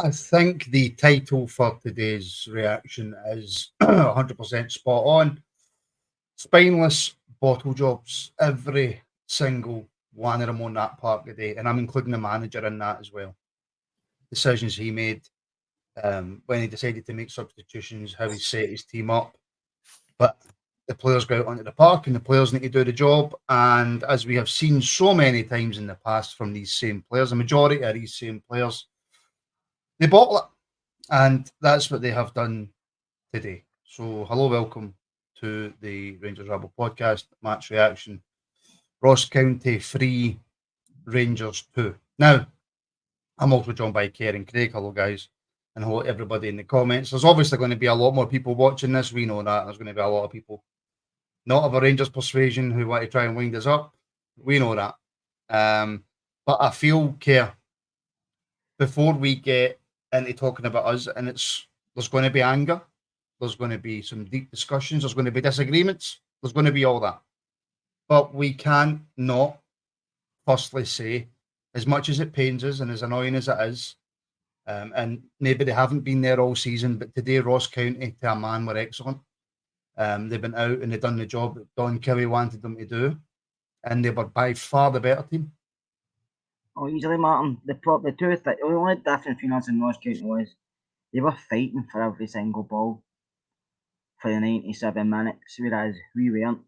I think the title for today's reaction is 100% spot on. Spineless bottle jobs, every single one of them on that park today, and I'm including the manager in that as well. Decisions he made when he decided to make substitutions, how he set his team up. But the players go out onto the park and the players need to do the job. And as we have seen so many times in the past from these same players, the majority of these same players, they bottle it. And that's what they have done today. So, hello, welcome to the Rangers Rabble podcast match reaction. Ross County 3, Rangers 2. Now, I'm also joined by Kerr and Craig. Hello, guys. And hello, everybody in the comments. There's obviously going to be a lot more people watching this. We know that. There's going to be a lot of people not of a Rangers persuasion who want to try and wind us up. We know that. But I feel, Kerr, before we get into talking about us, and there's going to be anger, there's going to be some deep discussions, there's going to be disagreements, there's going to be all that. But we can't not firstly say, as much as it pains us and as annoying as it is, and maybe they haven't been there all season, but today Ross County, to a man, were excellent. They've been out and they've done the job that Don Kelly wanted them to do, and they were by far the better team. Oh, easily, Martin. The only difference between us and Ross County was they were fighting for every single ball for the 97 minutes, whereas we weren't.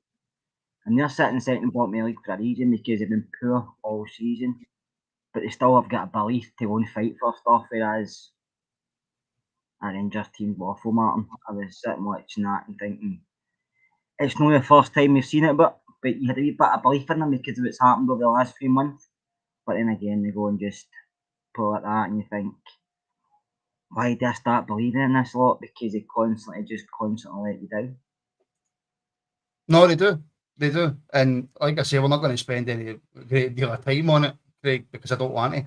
And they're sitting second bottom of the league for a reason because they've been poor all season, but they still have got a belief to go and fight for stuff, whereas our Rangers team's awful, Martin. I was sitting watching that and thinking, it's not the first time we've seen it, but you had a wee bit of belief in them because of what's happened over the last few months. But then again, they go and just pull at that, and you think, why did I start believing in this lot? Because they constantly let you down. No, they do. They do. And like I say, we're not going to spend any great deal of time on it, Craig, because I don't want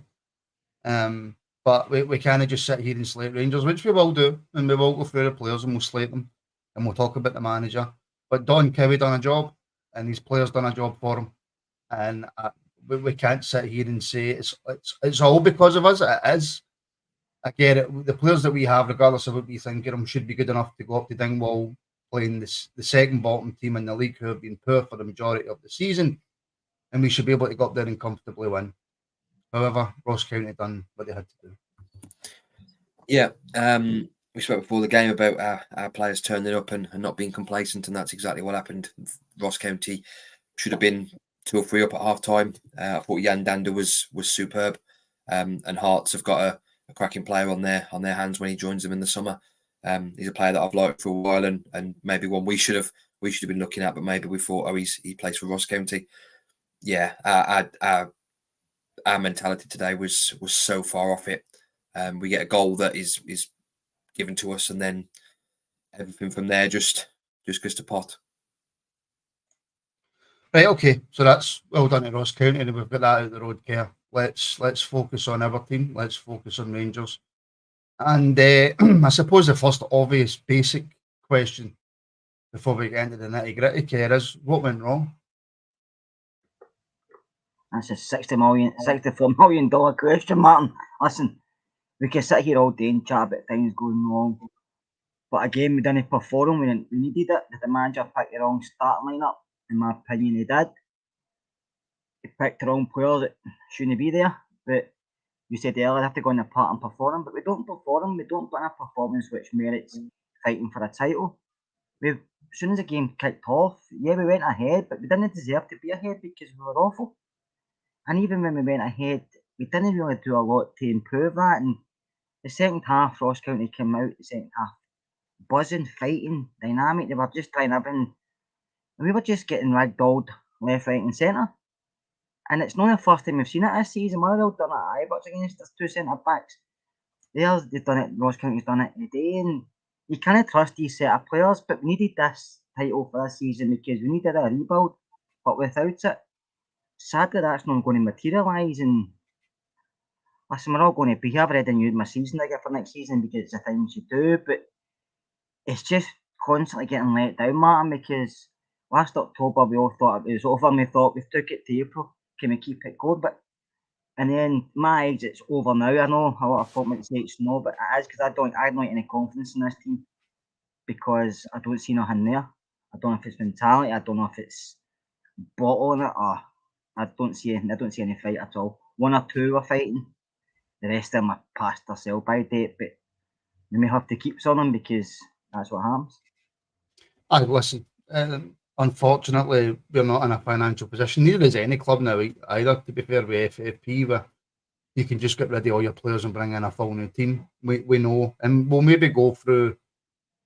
to. But we can't just sit here and slate Rangers, which we will do, and we will go through the players and we'll slate them, and we'll talk about the manager. But Don Cowie done a job, and these players done a job for him, and we can't sit here and say it's all because of us. It is. I get it. The players that we have, regardless of what we think of them, should be good enough to go up to Dingwall playing the second bottom team in the league who have been poor for the majority of the season, and we should be able to go up there and comfortably win. However, Ross County done what they had to do. Yeah, we spoke before the game about our players turning up and not being complacent, and that's exactly what happened. Ross County should have been 2 or 3 up at half time. I thought Jan Dander was superb, and Hearts have got a cracking player on their hands when he joins them in the summer. He's a player that I've liked for a while, and maybe one we should have been looking at, but maybe we thought, oh, he plays for Ross County. Yeah, our mentality today was so far off it. We get a goal that is given to us, and then everything from there just goes to pot. Right, okay. So that's well done at Ross County, and we've got that out the road, Kerr. Let's focus on our team. Let's focus on Rangers. And I suppose the first obvious basic question before we get into the nitty gritty, Kerr, is what went wrong? That's a $64 million question, Martin. Listen, we can sit here all day and chat about things going wrong. But again, we didn't perform. We needed it. Did the manager pick the wrong starting lineup? In my opinion, he did. He picked the wrong players that shouldn't be there. But you said earlier, have to go in the part and perform. But we don't perform. We don't put in a performance which merits fighting for a title. As soon as the game kicked off, yeah, we went ahead, but we didn't deserve to be ahead because we were awful. And even when we went ahead, we didn't really do a lot to improve that. And the second half, Ross County came out, the second half, buzzing, fighting, dynamic. They were just trying everything. And we were just getting ragdolled left, right, and centre. And it's not the first time we've seen it this season. Motherwell done it at Ibrox against us, 2 centre backs. They've done it, Ross County's done it today. And you can't trust these set of players, but we needed this title for this season because we needed a rebuild. But without it, sadly, that's not going to materialise. And listen, we're all going to be here. I've already renewed my season ticket for next season because it's the things you do, but it's just constantly getting let down, Martin, because last October we all thought it was over and we thought we took it to April. Can we keep it going? But And then my exit's over now. I know a lot of folk might say it's no, but it is because I don't have any confidence in this team because I don't see nothing there. I don't know if it's mentality. I don't know if it's bottling it or I don't see any fight at all. One or two are fighting. The rest of them are past their sell-by date, but we may have to keep some of them because that's what happens. Listen, unfortunately, we're not in a financial position. Neither is any club now either, to be fair, with FFP, where you can just get rid of all your players and bring in a full new team. We know, and we'll maybe go through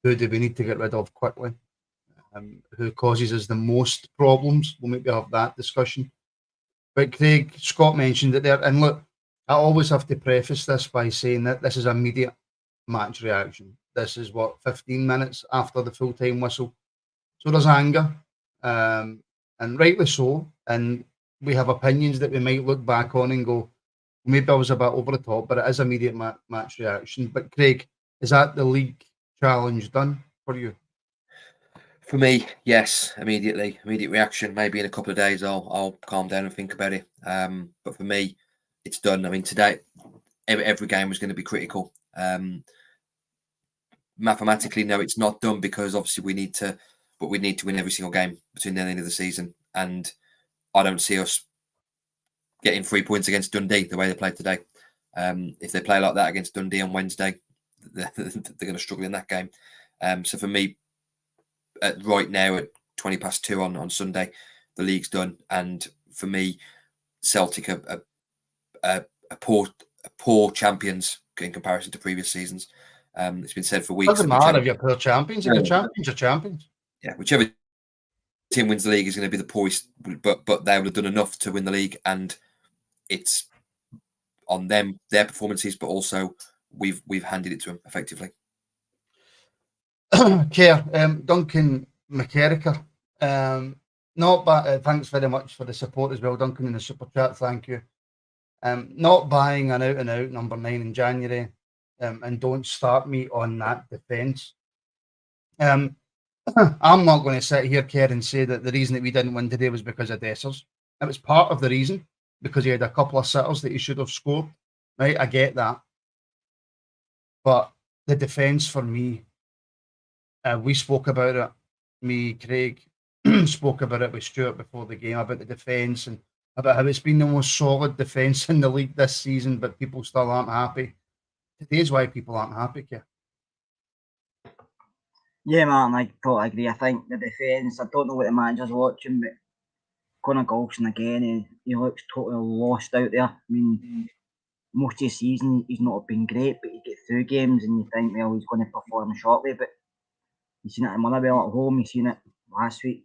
who do we need to get rid of quickly, who causes us the most problems. We'll maybe have that discussion. But Craig, Scott mentioned it there, and look, I always have to preface this by saying that this is immediate match reaction. This is 15 minutes after the full-time whistle. So there's anger, and rightly so. And we have opinions that we might look back on and go, maybe I was a bit over the top, but it is immediate match reaction. But Craig, is that the league challenge done for you? For me, yes, immediately. Immediate reaction. Maybe in a couple of days I'll calm down and think about it. But for me, it's done. I mean, today, every game was going to be critical. Mathematically, no, it's not done because obviously we need to win every single game between the end of the season. And I don't see us getting 3 points against Dundee the way they played today. If they play like that against Dundee on Wednesday, they're going to struggle in that game. So for me, right now at 2:20 on Sunday, the league's done. And for me, Celtic are poor champions in comparison to previous seasons. It's been said for weeks. Doesn't matter if you're poor champions. If you're champions, you're champions. Yeah, whichever team wins the league is going to be the poorest, but they would have done enough to win the league, and it's on them, their performances, but also we've handed it to them effectively. Kerr, Duncan McKerricker, not bad. Thanks very much for the support as well, Duncan, in the super chat. Thank you. Not buying an out-and-out number 9 in January, and don't start me on that defence. I'm not going to sit here, Kerr, and say that the reason that we didn't win today was because of Dessers. It was part of the reason, because he had a couple of sitters that he should have scored. Right, I get that. But the defence for me, we spoke about it. Me, Craig, spoke about it with Stuart before the game, about the defence and about how it's been the most solid defence in the league this season, but people still aren't happy. Today's why people aren't happy, Kerr. Yeah, Martin, I totally agree. I think the defence, I don't know what the manager's watching, but Conor Golson again, he looks totally lost out there. I mean, most of the season he's not been great, but you get through games and you think, well, he's going to perform shortly. But you've seen it at Motherwell at home, you've seen it last week,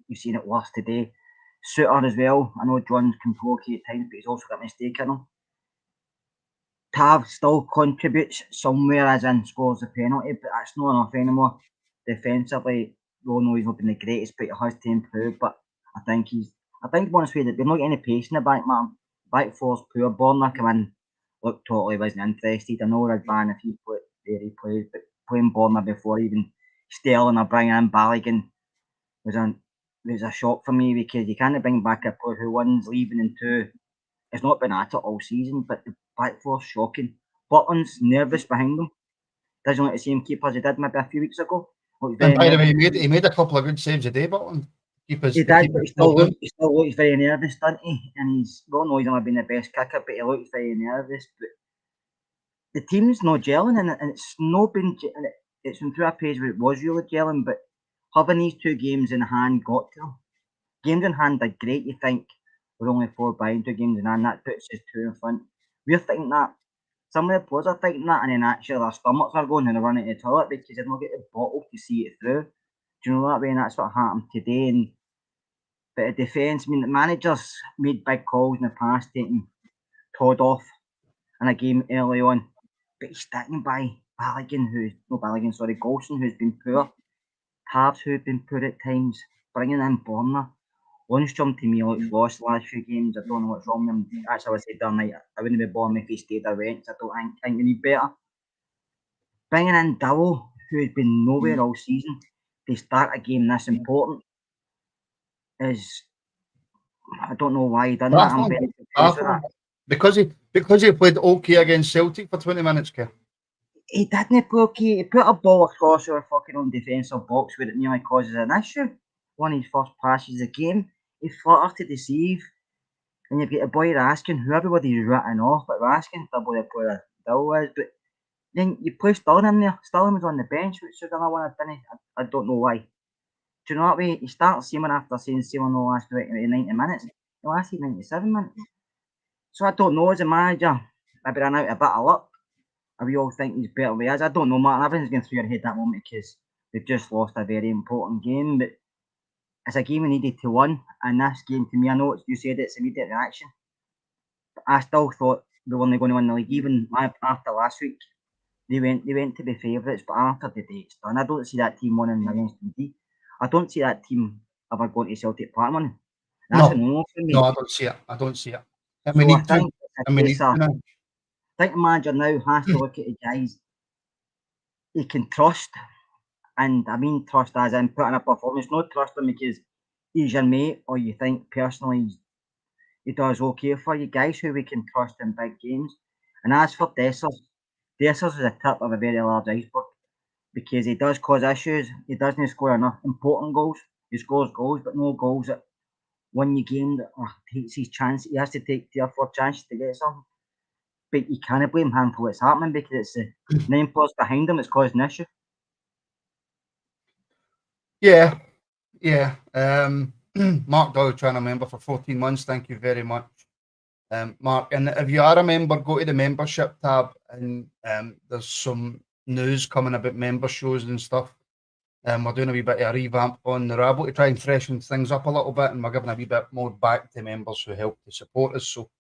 you've seen it worse today. Suter as well. I know John can provocate at times, but he's also got a mistake in him. Tav still contributes somewhere, as in scores a penalty, but that's not enough anymore. Defensively, we all know he's not been the greatest, but he has to improve. But I think to be honest with you, they've not got any pace in the back, man. Back four's poor. Borna come in, looked totally wasn't interested. I know I'd ban if he plays, but playing Borna before even Sterling or bringing in Balogun was a shock for me, because you can't bring back a player who one's leaving and two, it's not been at it all season, but the back four's shocking. Butland's nervous behind him. Doesn't like the same keeper as he did maybe a few weeks ago. And by the way, he made a couple of good saves a day, Butland. He did, but he still looks very nervous, doesn't he? And we all know he's not been the best kicker, but he looks very nervous. But the team's not gelling, and it's not been. It's been through a phase where it was really gelling, but having these 2 games in hand got to them. Games in hand are great. You think we're only 4 behind, 2 games in hand, that puts us 2 in front. We're thinking that. Some of the players are thinking that, and then actually their stomachs are going and they're running to the toilet because they've not got the bottle to see it through. Do you know that way? And that's what happened today. And but the defence, I mean, the managers made big calls in the past, taking Todd off in a game early on, but he's sticking by Golson, who's been poor, Tabs, who's been poor at times, bringing in Borna. Lundstrom to me looks lost the last few games. I don't know what's wrong with him. Actually, I would say done night. I wouldn't be born if he stayed or went. I don't think we need better. Bringing in Dowell, who has been nowhere all season, to start a game this important is, I don't know why he done that. I'm very confused with that. Because he played okay against Celtic for 20 minutes, Kerr. He didn't play okay. He put a ball across our fucking own defensive box where it nearly causes an issue. One of his first passes of the game, he flutters to deceive. And you've got a boy Raskin, who everybody's written off, but Raskin, double the player Dill is. But then you play Sterling in there. Sterling was on the bench, which is another one I don't know why. Do you know what way? He starts Seaman after saying Seaman will last 90 minutes. He lasted 97 minutes. So I don't know, as a manager, maybe ran out a bit of luck. We all think he's better than he is. I don't know, Martin. Everything's going through your head that moment because they've just lost a very important game. But it's a game we needed to win. And this game, to me, I know you said it's immediate reaction. But I still thought they were only going to win the league. Even after last week, they went to be favourites. But after the day it's done, I don't see that team winning against Dundee. I don't see that team ever going to Celtic Park winning. That's a no for me. No, I don't see it. And So we need I think to. And we need to now. I think the manager now has to look at the guys he can trust. And I mean trust as in putting a performance, not trust him because he's your mate or you think personally he does okay for you. Guys who we can trust in big games. And as for Dessers is a tip of a very large iceberg because he does cause issues. He doesn't score enough important goals. He scores goals, but no goals that win you game that takes his chance. He has to take 3 or 4 chances to get something. But you can't blame him for what's happening because it's the 9 players behind him that's causing an issue. Yeah. Mark Doyle trying to member for 14 months. Thank you very much, Mark. And if you are a member, go to the membership tab and there's some news coming about member shows and stuff. We're doing a wee bit of a revamp on the Rabble to try and freshen things up a little bit, and we're giving a wee bit more back to members who help to support us. So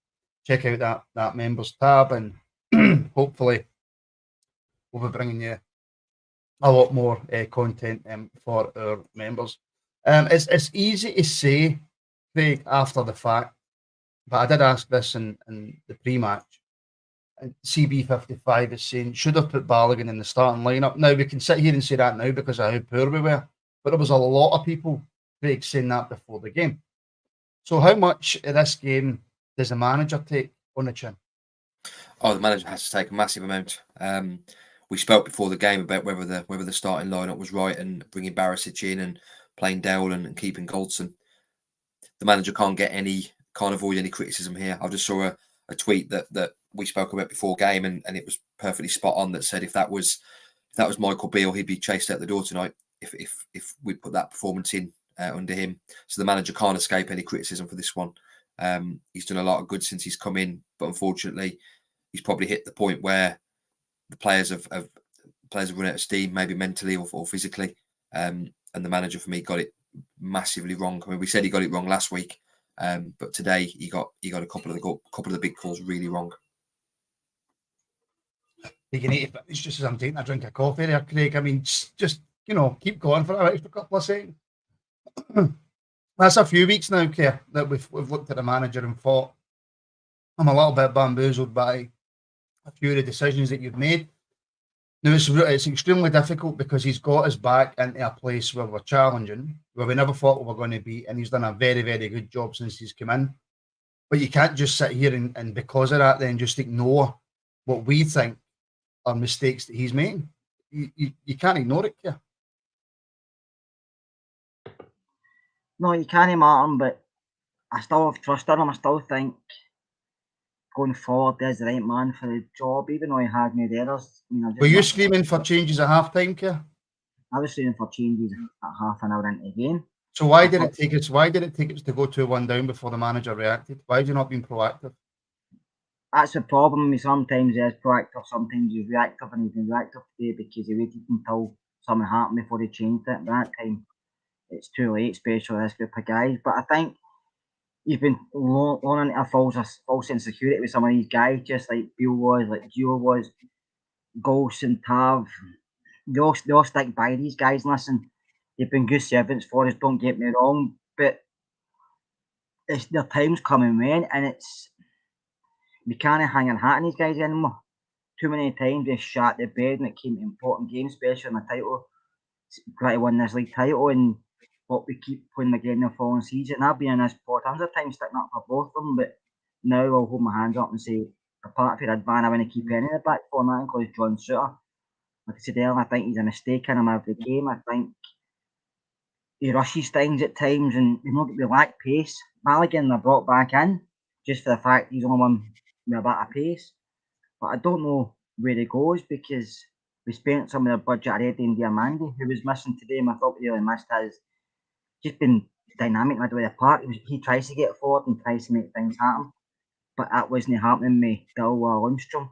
check out that members tab, and hopefully we'll be bringing you a lot more content for our members. It's easy to say, Craig, after the fact, but I did ask this in the pre-match. CB55 is saying, should have put Balogun in the starting lineup. Now, we can sit here and say that now because of how poor we were, but there was a lot of people, Craig, saying that before the game. So how much of this game does the manager take on the chin? Oh, the manager has to take a massive amount. We spoke before the game about whether the starting lineup was right and bringing Barisic in and playing Dowell and keeping Goldson. The manager can't avoid any criticism here. I just saw a tweet that we spoke about before game, and it was perfectly spot on. That said, if that was Michael Beale, he'd be chased out the door tonight. If we put that performance in under him, so the manager can't escape any criticism for this one. He's done a lot of good since he's come in, but unfortunately, he's probably hit the point where the players have run out of steam, maybe mentally or physically. And the manager, for me, got it massively wrong. I mean, we said he got it wrong last week, but today he got a couple of the big calls really wrong. You can eat it, but it's just as I'm taking a drink of coffee there, Craig. I mean, just keep going for an extra couple of seconds. That's a few weeks now, Kerr, that we've looked at the manager and thought, I'm a little bit bamboozled by a few of the decisions that you've made. Now, it's extremely difficult because he's got us back into a place where we're challenging, where we never thought we were going to be, and he's done a very, very good job since he's come in. But you can't just sit here and because of that, then just ignore what we think are mistakes that he's making. You can't ignore it, Kerr. No, you can't, Martin, but I still have trust in him. I still think going forward, there's the right man for the job, even though he had made errors. Were you screaming for changes at half time, Kerr? I was screaming for changes at half an hour into the game. So why did it take us to go 2-1 down before the manager reacted? Why have you not been proactive? That's the problem. Sometimes he's proactive, sometimes he's reactive, and he's been reactive today because he waited until something happened before he changed it. At that time, it's too late, especially this group of guys. But I think he's been learning a false insecurity with some of these guys, just like Bill was, like Gio was, Golson, Tav. They all stick by these guys. Listen, they've been good servants for us, don't get me wrong, but their time's coming when, and we can't hang our hat on these guys anymore. Too many times they shot the bed when it came to important games, especially in the title. Try to win this league title, and what we keep playing again in the following season. I've been in this 4 times of time sticking up for both of them, but now I'll hold my hands up and say, apart from Advan, I want to keep any of the back four, and that includes John Suter. Like I said earlier, I think he's a mistake in him every game. I think he rushes things at times, and we lack pace. Mulligan they brought back in just for the fact he's only one with a bit of pace. But I don't know where he goes because we spent some of the budget already in Diamandi, who was missing today, and I thought we really missed his. Just been dynamic in the way of the park. He tries to get forward and tries to make things happen, but that wasn't happening with Dilwa or Lundstrom.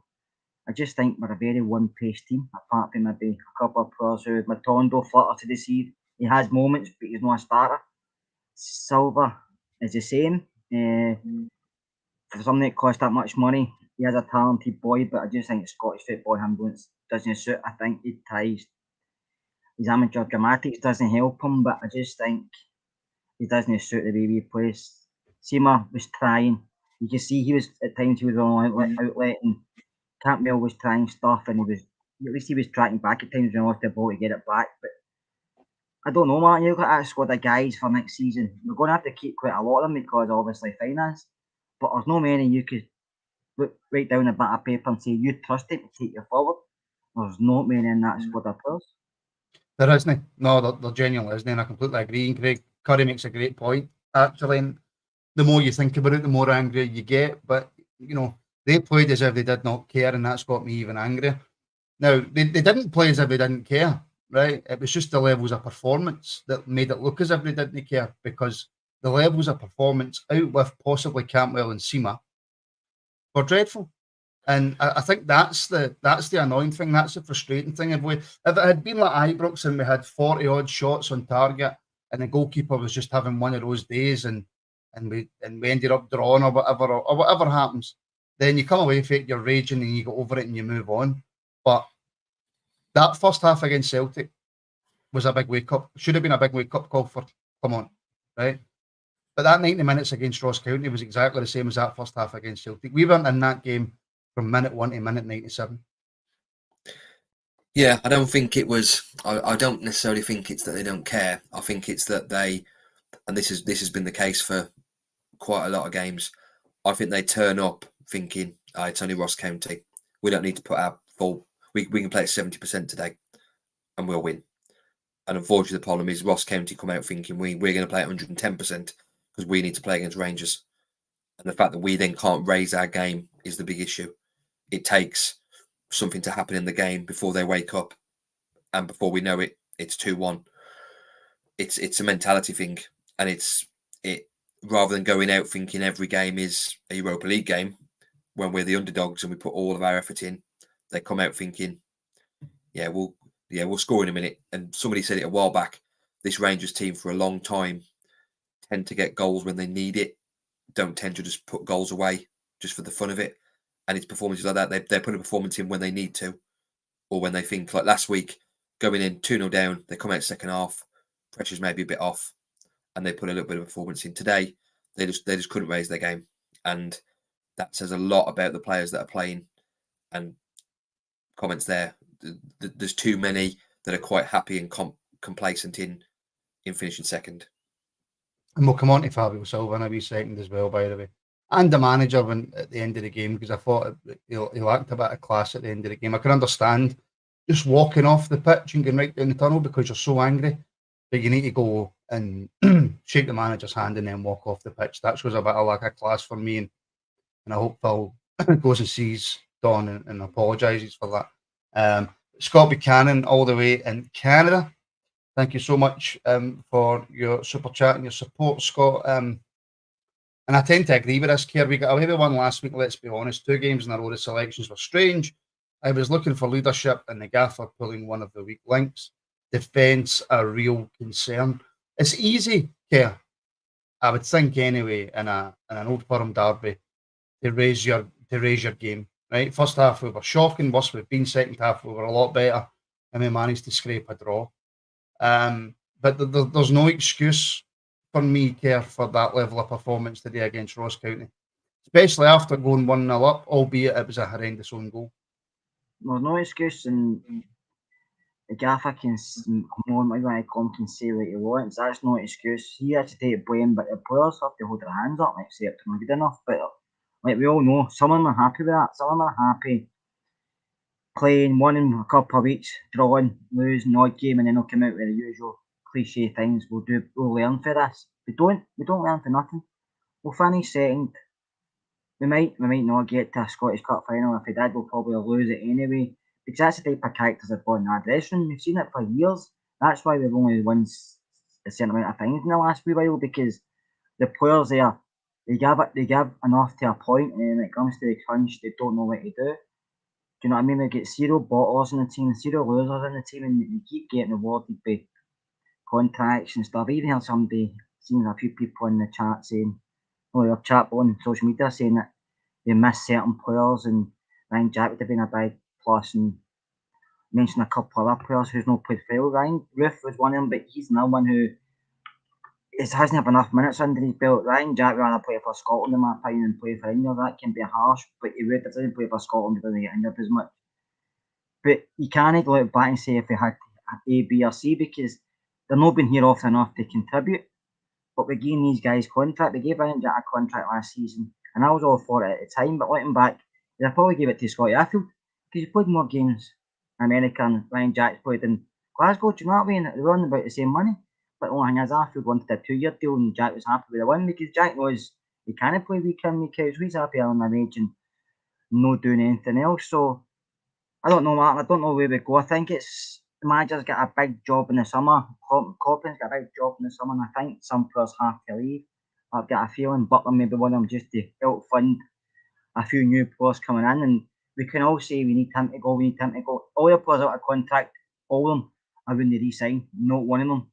I just think we're a very one-pace team, apart from maybe a couple of players who Matondo flutter to deceive. He has moments, but he's not a starter. Silver is the same. For something that costs that much money, he has a talented boy, but I just think Scottish football him doesn't suit. I think he tries. His amateur dramatics doesn't help him, but I just think he doesn't suit the way he plays. Seema was trying. You can see he was at times he was on outlet, and Campbell was trying stuff, and at least he was tracking back at times when he lost the ball to get it back. But I don't know, Martin. You've got that squad of guys for next season. We're going to have to keep quite a lot of them because obviously finance. But there's no many you could write down a bit of paper and say you trust it to take you forward. There's not many in that squad of players. There isn't. No, there genuinely isn't, and I completely agree. And Craig Curry makes a great point, actually. And the more you think about it, the more angry you get. But, they played as if they did not care, and that's got me even angrier. Now, they didn't play as if they didn't care, right? It was just the levels of performance that made it look as if they didn't care, because the levels of performance out with possibly Campbell and Seema were dreadful. And I think that's the annoying thing. That's the frustrating thing. If it had been like Ibrox and we had 40 odd shots on target, and the goalkeeper was just having one of those days, and we ended up drawing or whatever happens, then you come away from it, you're raging, and you go over it and you move on. But that first half against Celtic was a big wake up. Should have been a big wake up call for come on, right? But that 90 minutes against Ross County was exactly the same as that first half against Celtic. We weren't in that game from minute 1 to minute 97. Yeah, I don't think it was. I don't necessarily think it's that they don't care. I think it's that they, and this has been the case for quite a lot of games. I think they turn up thinking, it's only Ross County. We don't need to put our full. We can play at 70% today, and we'll win. And unfortunately, the problem is Ross County come out thinking we're going to play at 110% because we need to play against Rangers. And the fact that we then can't raise our game is the big issue. It takes something to happen in the game before they wake up, and before we know it, it's 2-1. It's a mentality thing, and it rather than going out thinking every game is a Europa League game when we're the underdogs and we put all of our effort in, they come out thinking, we'll score in a minute. And somebody said it a while back, this Rangers team for a long time tend to get goals when they need it, don't tend to just put goals away just for the fun of it. And it's performances like that. They're putting a performance in when they need to, or when they think, like last week, going in 2-0 down, they come out second half, pressure's maybe a bit off, and they put a little bit of performance in. Today, they just couldn't raise their game. And that says a lot about the players that are playing. And comments there, there's too many that are quite happy and complacent in finishing second. And we'll come on to Fabio Silva in a wee second as well, by the way. And the manager at the end of the game, because I thought he lacked a bit of class at the end of the game. I can understand just walking off the pitch and going right down the tunnel because you're so angry, but you need to go and shake the manager's hand and then walk off the pitch. That shows a bit of lack of class for me, and I hope Phil goes and sees Don and apologises for that. Scott Buchanan, all the way in Canada. Thank you so much for your super chat and your support, Scott. And I tend to agree with this, Kerr. We got away with one last week, let's be honest. 2 games in a row, the selections were strange. I was looking for leadership and the gaffer pulling one of the weak links. Defence, a real concern. It's easy, Kerr, I would think anyway, in an Old Firm derby, to raise your game. Right? First half we were shocking, worse we've been. Second half we were a lot better, and we managed to scrape a draw. But there's no excuse for me, Kerr, for that level of performance today against Ross County, especially after going 1-0 up, albeit it was a horrendous own goal. There's no excuse, and the gaffer can say what he wants. That's no excuse. He has to take blame, but the players have to hold their hands up and accept they're not good enough. But Like we all know, some of them are happy with that. Some of them are happy playing one in a couple of weeks, drawing, losing, odd game, and then they'll come out with the usual cliche things. We'll learn for this. We don't learn for nothing. We'll finish second. We might not get to a Scottish Cup final. If we did, we'll probably lose it anyway. Because that's the type of characters that go in that dressing room. We've seen it for years. That's why we've only won a certain amount of things in the last wee while, because the players there, they give enough to a point, and then when it comes to the crunch, they don't know what to do. Do you know what I mean? They get zero bottlers in the team, zero losers in the team, and they keep getting rewarded by contracts and stuff. I even heard seen a few people in the chat saying, or chat on social media saying that they miss certain players, and Ryan Jack would have been a big plus, and mentioned a couple of other players who's not played well. Ryan Roof was one of them, but he's another one who hasn't have enough minutes under his belt. Ryan Jack would rather play for Scotland in my opinion and play for England. That can be harsh, but he would. If he didn't play for Scotland, he doesn't get injured as much. But you can't look back and say if we had A, B or C, because they're not been here often enough to contribute. But we're giving these guys contract. They gave Ryan Jack a contract last season, and I was all for it at the time. But looking back, they'd probably give it to Scotty Arfield, because he played more games in America and Ryan Jack's played in Glasgow. Do you know what I mean? They were on about the same money. But the only thing is, Arfield wanted a 2-year deal, and Jack was happy with the one, because Jack knows he can't play week in, week out. So he's happy on the wage and not doing anything else. So I don't know, Martin. I don't know where we go. I think it's the manager's got a big job in the summer. Coppin's got a big job in the summer, and I think some players have to leave. I've got a feeling Butler maybe one of them, just to help fund a few new players coming in. And we can all say we need him to go, we need him to go. All the players out of contract, all of them, I wouldn't re-sign. Not one of them.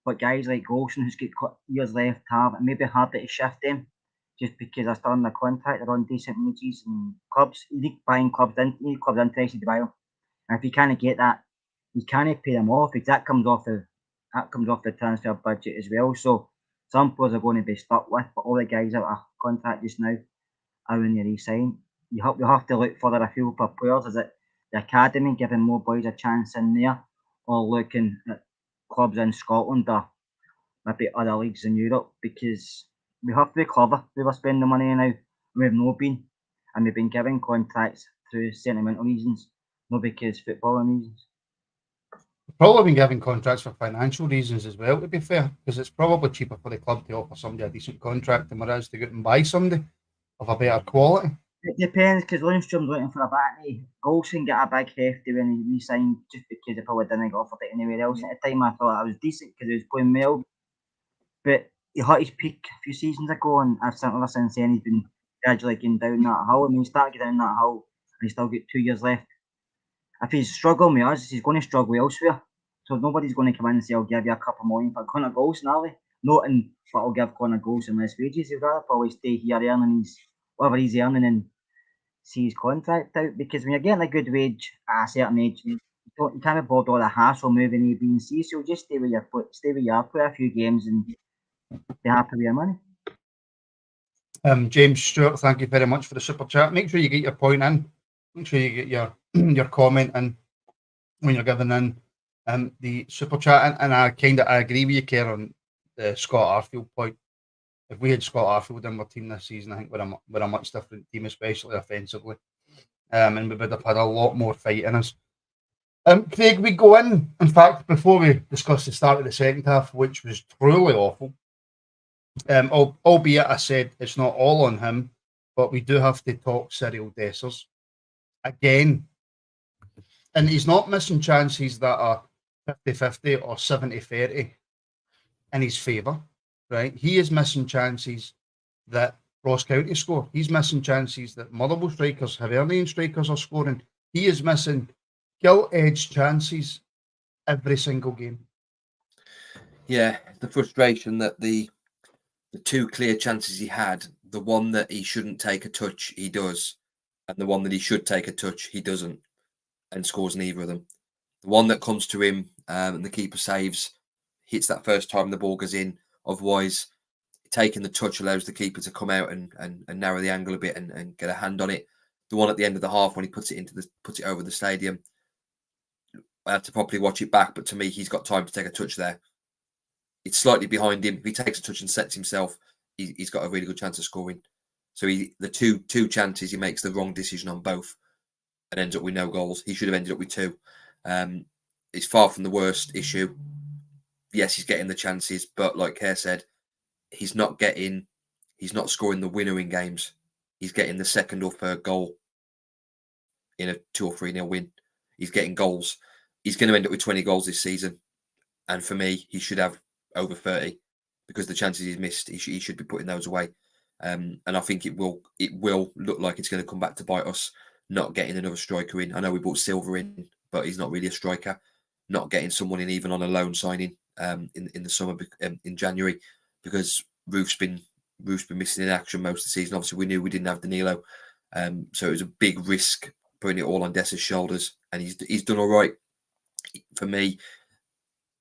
But guys like Golson, who's got years left, have it maybe harder to shift them just because they're still on the contract, they're on decent wages, and clubs, you need buying clubs in, you need clubs interested to buy them. And if you can't get that, you can't pay them off, because that comes off the transfer budget as well. So some players are going to be stuck with, but all the guys out of contract just now are when you re-sign. You have to look further afield for players. Is it the academy giving more boys a chance in there, or looking at clubs in Scotland or maybe other leagues in Europe? Because we have to be clever. We were spending the money now, and we've not been. And we've been given contracts through sentimental reasons, not because footballing reasons. Probably been given contracts for financial reasons as well, to be fair, because it's probably cheaper for the club to offer somebody a decent contract than it is to go out and buy somebody of a better quality. It depends, because Lundstrom's looking for a backney. Golson got a big hefty when he re-signed, just because he probably didn't get offered it anywhere else. At the time, I thought it was decent because he was playing well, but he hit his peak a few seasons ago, and ever since then he's been gradually getting down that hill. I mean, he started getting down that hill, and he's still got 2 years left. If he's struggling with us, he's going to struggle elsewhere. So nobody's going to come in and say, I'll give you a couple million for Connor Golson, are they? Not in, but I'll give Connor Golson less wages. He'd rather probably stay here earning whatever he's earning and see his contract out. Because when you're getting a good wage at a certain age, you can't be bothered all the hassle moving A, B and C. So just stay where you are, play a few games and be happy with your money. James Stewart, thank you very much for the super chat. Make sure you get your point in. Make sure you get your comment in when you're giving in the super chat. And I agree with you, Kerr, on the Scott Arfield point. If we had Scott Arfield in our team this season, I think we're a much different team, especially offensively. And we would have had a lot more fight in us. Craig, we go in fact, before we discuss the start of the second half, which was truly awful, albeit I said it's not all on him, but we do have to talk Cyril Dessers again. And he's not missing chances that are 50-50 or 70-30 in his favour, right? He is missing chances that Ross County score. He's missing chances that Motherwell strikers, Hibernian strikers are scoring. He is missing gilt-edged chances every single game. Yeah, the frustration that the two clear chances he had, the one that he shouldn't take a touch, he does, and the one that he should take a touch, he doesn't, and scores neither of them. The one that comes to him and the keeper saves, hits that first time the ball goes in. Otherwise, taking the touch allows the keeper to come out and narrow the angle a bit and get a hand on it. The one at the end of the half when he puts it over the stadium, I have to properly watch it back, but to me, he's got time to take a touch there. It's slightly behind him. If he takes a touch and sets himself, he's got a really good chance of scoring. So the two chances, he makes the wrong decision on both and ends up with no goals. He should have ended up with 2. It's far from the worst issue. Yes, he's getting the chances, but like Kerr said, he's not scoring the winner in games. He's getting the second or third goal in a 2 or 3-0 win. He's getting goals. He's going to end up with 20 goals this season. And for me, he should have over 30 because the chances he's missed, he should be putting those away. And I think it will look like it's going to come back to bite us, not getting another striker in. I know we brought Silver in, but he's not really a striker. Not getting someone in even on a loan signing in the summer in January because Roof's been missing in action most of the season. Obviously, we knew we didn't have Danilo, so it was a big risk putting it all on Dessa's shoulders, and he's done all right. For me,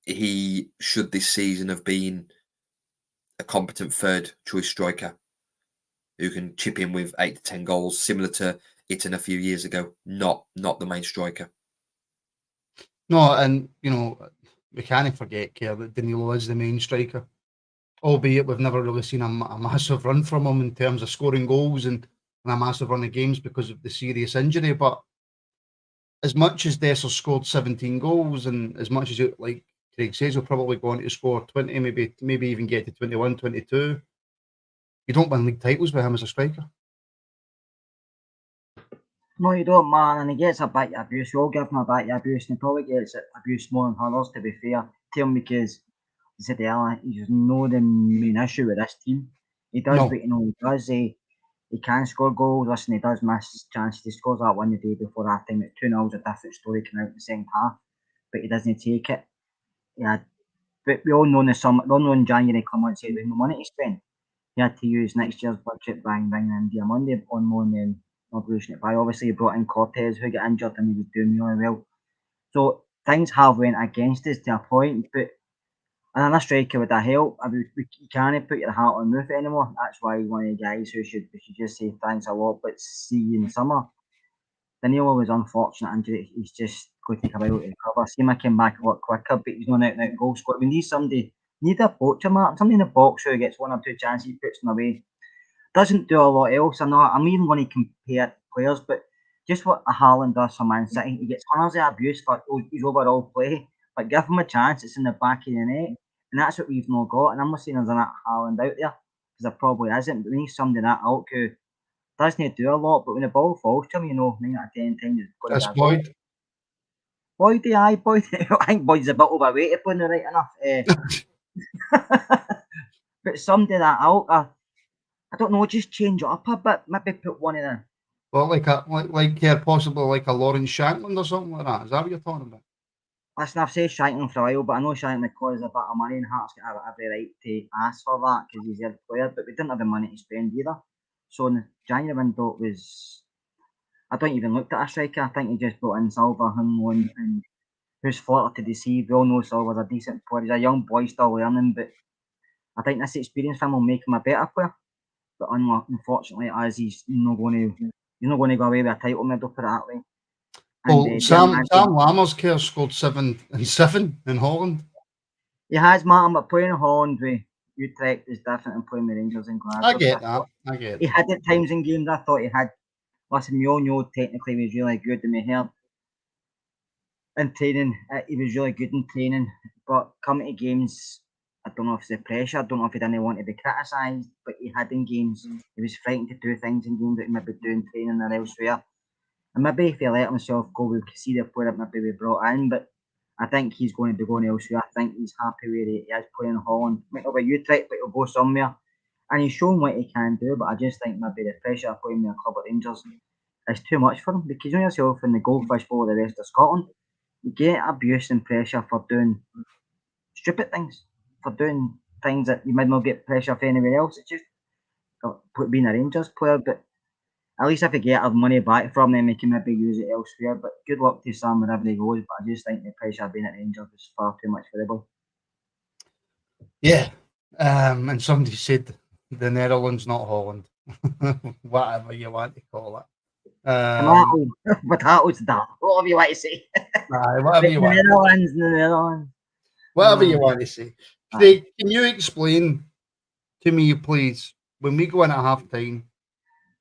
he should this season have been a competent third choice striker who can chip in with 8 to 10 goals, similar to Itten a few years ago. Not the main striker. No, and we can't forget, Kerr, that Danilo is the main striker. Albeit we've never really seen a massive run from him in terms of scoring goals and a massive run of games because of the serious injury. But as much as Dessa scored 17 goals and as much as, like Craig says, he'll probably go on to score 20, maybe even get to 21, 22, you don't win league titles with him as a striker. No, you don't, man. And he gets a bit of abuse. We all give him a bit of abuse, and he probably gets abuse more than others, to be fair to him, because I said earlier, he's no the main issue with this team. He does what he does. He can score goals. Listen, he does miss chances. He scores that one the day before half time at 2-0 is a different story coming out in the second half, but he doesn't take it. Yeah, but we all know in January come out and say there's no money to spend. He had to use next year's budget, bang, and Diamonde on loan and not losing it by. Obviously, he brought in Cortez, who got injured, and he was doing really well. So things have went against us to a point, but another striker would have helped. You can't put your heart on Roof anymore. That's why he's one of the guys who should just say thanks a lot, but see you in the summer. Danilo was unfortunate injury. He's just going to take a while to recover. See him came back a lot quicker, but he's not out goal scorer. We need a poacher, Martin. Somebody in the box who gets 1 or 2 chances, puts them away. Doesn't do a lot else. I'm even going to compare players, but just what a Haaland does for Man City, he gets hundreds of abuse for his overall play, but give him a chance, it's in the back of the net, and that's what we've not got. And I'm not saying there's not Haaland out there, because there probably isn't, but we need somebody that ilk who doesn't do a lot, but when the ball falls to him, 9 out of 10 times it's going to That's Boyd. Boyd. I think Boyd's a bit overweight to play the right enough. But somebody that ilk, I don't know, just change it up a bit. Maybe put one in there. Well, possibly like a Lawrence Shankland or something like that. Is that what you're talking about? Listen, I've said Shankland for a while, but I know Shankland costs a bit of money, and Hearts got every right to ask for that because he's their player. But we didn't have the money to spend either. So in the January window, I don't even look at a striker. I think he just brought in Silva on loan, and who's flirted to deceive. We all know Silva's a decent player. He's a young boy still learning, but I think this experience for him will make him a better player. But unfortunately, as he's not going to go away with a title medal, put it that way. And, Sam Lammers scored 7 and 7 in Holland. He has, Martin, but playing in Holland with Utrecht is different than playing with Rangers in Glasgow. I get that. He had at times in games, I thought he had. Listen, we all know technically he was really good, and we heard in training, he was really good in training, but coming to games, I don't know if it's the pressure, I don't know if he didn't want to be criticised, but he had in games, he was frightened to do things in games that he maybe do in training or elsewhere. And maybe if he let himself go, we could see the player that maybe we brought in, but I think he's going to be going elsewhere. I think he's happy where he is playing in Holland. Might not be Utrecht, but he'll go somewhere. And he's shown what he can do, but I just think maybe the pressure of playing with a club at Rangers is too much for him, because you know yourself in the goldfish bowl of the rest of Scotland, you get abuse and pressure for doing stupid things, for doing things that you might not get pressure for anywhere else. It's just being a Rangers player, but at least if you get our money back from them, we can maybe use it elsewhere. But good luck to Sam wherever he goes. But I just think the pressure of being at Rangers is far too much for the boy. Yeah. And somebody said the Netherlands, not Holland. Whatever you want to call it. Potatoes, that. Whatever you want to say. Whatever you want. The Netherlands. Whatever you want to say. Craig, can you explain to me, please, when we go in at half time,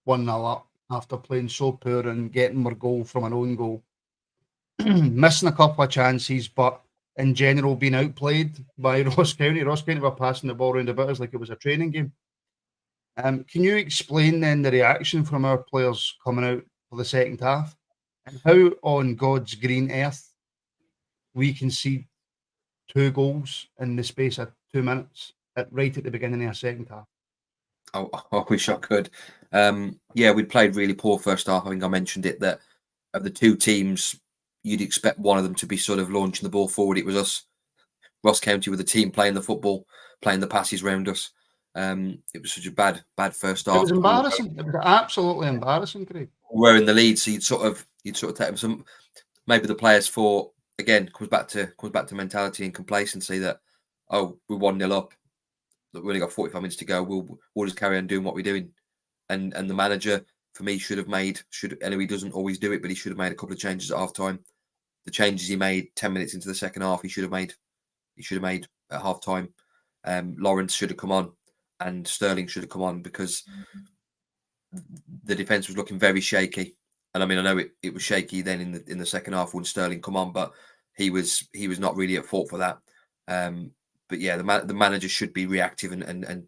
1-0 up after playing so poor and getting our goal from an own goal. Missing a couple of chances, but in general being outplayed by Ross County. Ross County were passing the ball around about us like it was a training game. Can you explain then the reaction from our players coming out for the second half and how on God's green earth we concede 2 goals in the space of 2 minutes right at the beginning of our second half? I wish I could. Yeah, we'd played really poor first half. I think I mentioned it, that of the two teams, you'd expect one of them to be sort of launching the ball forward. It was us, Ross County, with the team playing the football, playing the passes round us. It was such a bad first half. It was embarrassing. It was absolutely embarrassing, Craig. We're in the lead, so you'd sort of take them. Some maybe the players thought, again, comes back to mentality and complacency, that we're 1-0 up, that we only got 45 minutes to go. We'll just carry on doing what we're doing. And the manager, for me, I know he doesn't always do it, but he should have made a couple of changes at half time. The changes he made 10 minutes into the second half, he should have made at half time. Lawrence should have come on and Sterling should have come on, because the defence was looking very shaky. And I mean, I know it was shaky then in the second half when Sterling come on, but he was not really at fault for that. But yeah, the manager should be reactive and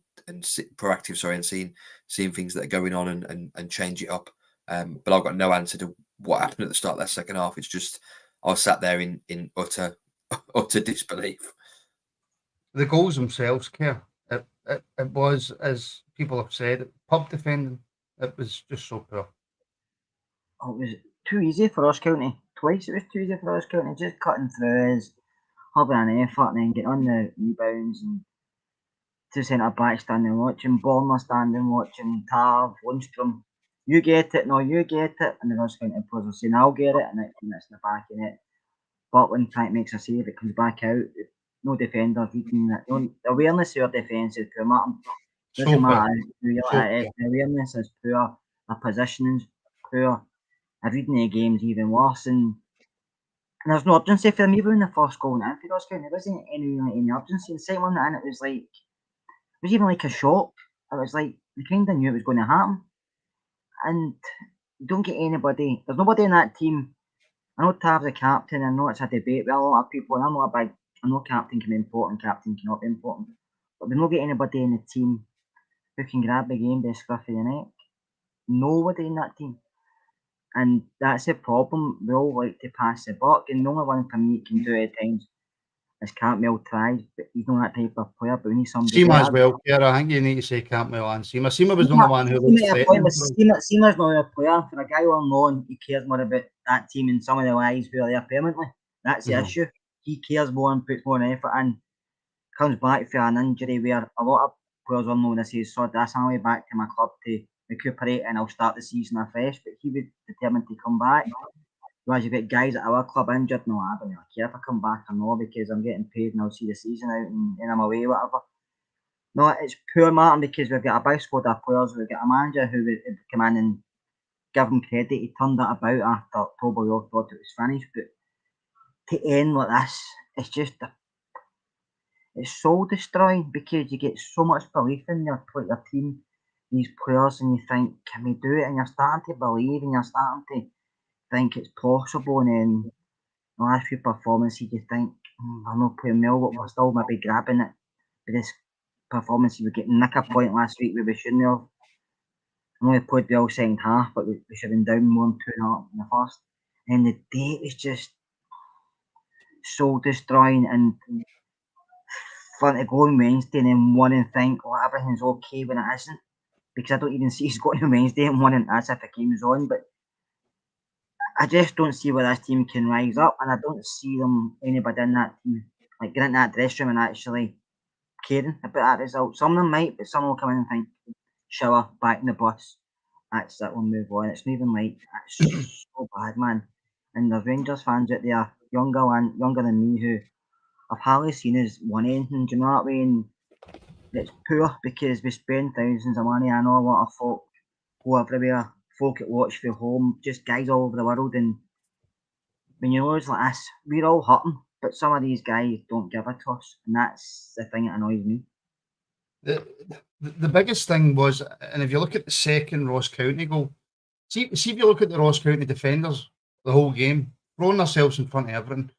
proactive, sorry, and seeing things that are going on and change it up. But I've got no answer to what happened at the start of that second half. It's just I was sat there in utter disbelief. The goals themselves, Kerr, it was, as people have said, pub defending. It was just so poor. Oh, it was too easy for Ross County. Twice it was too easy for Ross County, just cutting through us, having an effort, and then getting on the rebounds, and two centre backs standing watching, Borna standing watching, Tav, Lundstrom. You get it, no, you get it. And the Ross County players are saying, I'll get it, and next minute it's in the back of it. Butland makes a save, it comes back out. No defender reading that. The awareness of your defence is poor, Martin. Doesn't matter who you're at, the awareness is poor, the positioning's poor. Reading the game's even worse, and there's no urgency for them. Even when the first goal went in for Ross County, there wasn't any urgency. And second one went in, it was even like a shock. It was like they kind of knew it was going to happen. And you don't get anybody. There's nobody in that team. I know Tav's a captain. I know it's a debate with a lot of people, and I know captain can be important, captain cannot be important. But we don't get anybody in the team who can grab the game by the scruff of the neck. Nobody in that team. And that's the problem. We all like to pass the buck, and the only one for me can do it at times is Campbell tries, but he's not that type of player. But we need somebody. Seema as well, Kerr. I think you need to say Campbell and Seema. Seema was the only one who was threatening. Seema's not a player. For a guy on loan, he cares more about that team and some of the guys who are there permanently. That's the issue. He cares more and puts more effort in. Comes back for an injury where a lot of players on loan says, "So that's on my way back to my club to recuperate and I'll start the season afresh." But he was determined to come back. Whereas you've got guys at our club injured, no, I don't really care if I come back or not, because I'm getting paid and I'll see the season out and then I'm away, whatever. No, it's poor, Martin, because we've got a big squad of players. We've got a manager who would come in and give him credit. He turned that about after October. We all thought it was finished, but to end like this, it's just it's soul destroying, because you get so much belief in your team, these players, and you think, can we do it? And you're starting to believe, and you're starting to think it's possible. And then the last few performances, you think, I'm not playing well, but we're still maybe grabbing it. But this performance, we get nick a point last week where we shouldn't have. I know we played well second half, but we should have been down more than 2-0 in the first. And the day was just soul destroying, and fun to go on Wednesday and then one and think, everything's okay when it isn't, because I don't even see us going on Wednesday and one and as if the game's on. But I just don't see where this team can rise up, and I don't see anybody in that team like getting into that dressing room and actually caring about that result. Some of them might, but some will come in and think, shower, back in the bus, that's it, we'll move on. It's not even like, it's so bad, man. And there's Rangers fans out there, younger than me, who I've hardly seen us won anything, do you know what I mean? It's poor because we spend thousands of money. I know a lot of folk go everywhere, folk at watch from home, just guys all over the world, and when you know it's like this, we're all hurting, but some of these guys don't give a toss, and that's the thing that annoys me. The biggest thing was, and if you look at the second Ross County goal, see if you look at the Ross County defenders, the whole game, throwing themselves in front of everything,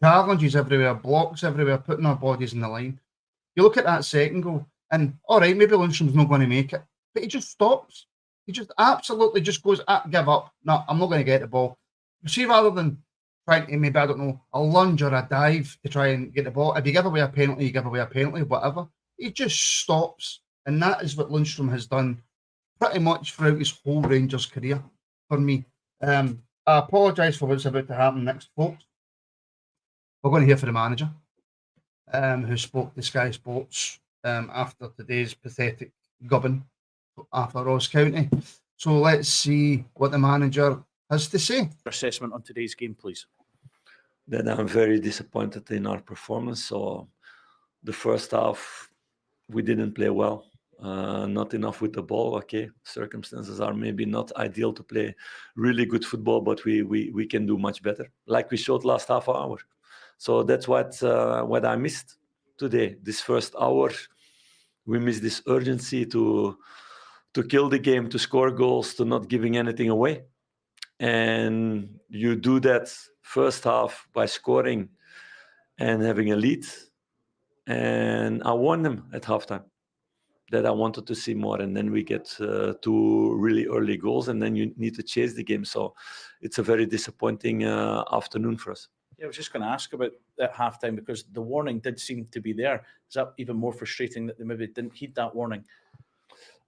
challenges everywhere, blocks everywhere, putting their bodies in the line. You look at that second goal, and all right, maybe Lundstrom's not going to make it, but he just stops. He just absolutely just goes, give up. No, I'm not going to get the ball. You see, rather than trying to maybe, I don't know, a lunge or a dive to try and get the ball, if you give away a penalty, you give away a penalty, whatever. He just stops. And that is what Lundstrom has done pretty much throughout his whole Rangers career for me. I apologise for what's about to happen next, folks. We're going to hear from the manager, who spoke to Sky Sports after today's pathetic gubbing after Ross County. So let's see what the manager has to say. Assessment on today's game, please. That I'm very disappointed in our performance. So the first half, we didn't play well. Not enough with the ball. Okay, circumstances are maybe not ideal to play really good football, but we can do much better, like we showed last half hour. So that's what I missed today. This first hour, we missed this urgency to kill the game, to score goals, to not giving anything away. And you do that first half by scoring and having a lead. And I warned them at halftime that I wanted to see more. And then we get 2 really early goals, and then you need to chase the game. So it's a very disappointing afternoon for us. Yeah, I was just going to ask about that halftime, because the warning did seem to be there. Is that even more frustrating that they maybe didn't heed that warning?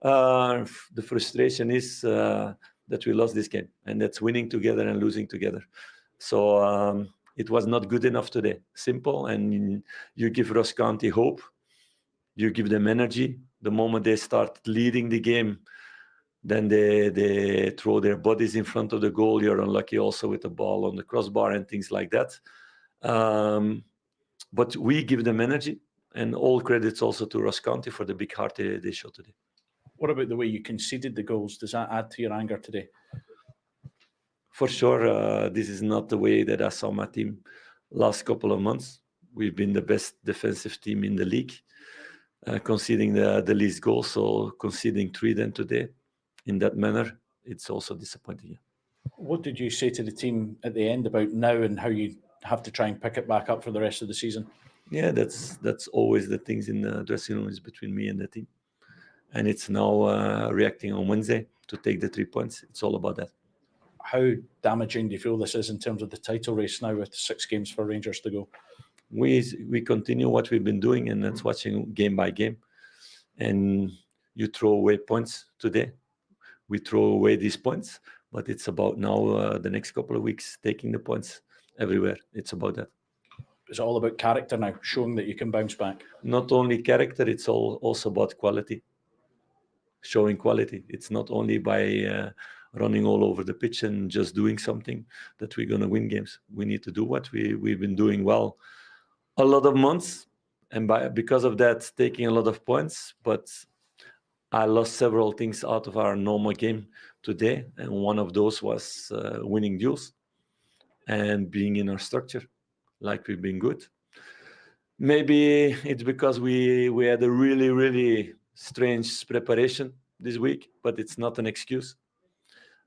The frustration is that we lost this game, and that's winning together and losing together. So it was not good enough today. Simple, and you give Ross County hope. You give them energy. The moment they start leading the game, then they throw their bodies in front of the goal. You're unlucky also with the ball on the crossbar and things like that. But we give them energy, and all credits also to Ross County for the big heart they showed today. What about the way you conceded the goals? Does that add to your anger today? For sure, this is not the way that I saw my team last couple of months. We've been the best defensive team in the league, conceding the least goals. So conceding 3 then today in that manner, it's also disappointing. What did you say to the team at the end about now and how you have to try and pick it back up for the rest of the season? Yeah, that's always the things in the dressing room is between me and the team. And it's now reacting on Wednesday to take the 3 points. It's all about that. How damaging do you feel this is in terms of the title race now with 6 games for Rangers to go? We continue what we've been doing, and that's watching game by game. And you throw away points today. We throw away these points, but it's about now the next couple of weeks taking the points everywhere. It's about that. It's all about character now, showing that you can bounce back. Not only character, it's also about quality. Showing quality. It's not only by running all over the pitch and just doing something that we're going to win games. We need to do what we've been doing well a lot of months, and because of that, taking a lot of points. But I lost several things out of our normal game today, and one of those was winning duels and being in our structure like we've been good. Maybe it's because we had a really, really strange preparation this week, but it's not an excuse.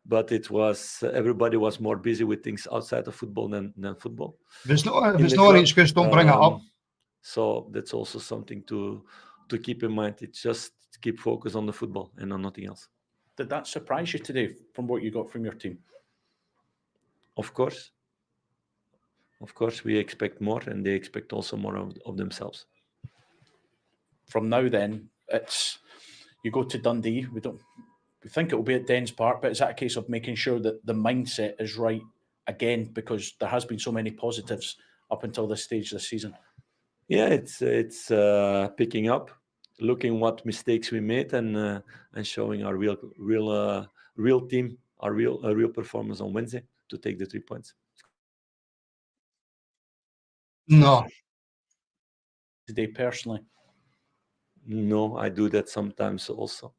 But it was everybody was more busy with things outside of football than football. If it's not an excuse, don't bring it up. So that's also something to keep in mind. It's just keep focus on the football and on nothing else. Did that surprise you today from what you got from your team? Of course, we expect more, and they expect also more of themselves. From now then, it's you go to Dundee. We think it will be at Dens Park, but is that a case of making sure that the mindset is right again, because there has been so many positives up until this stage this season? Yeah, it's picking up, looking what mistakes we made, and showing our real team, our real performance on Wednesday to take the 3 points. No. Today, personally? No, I do that sometimes also.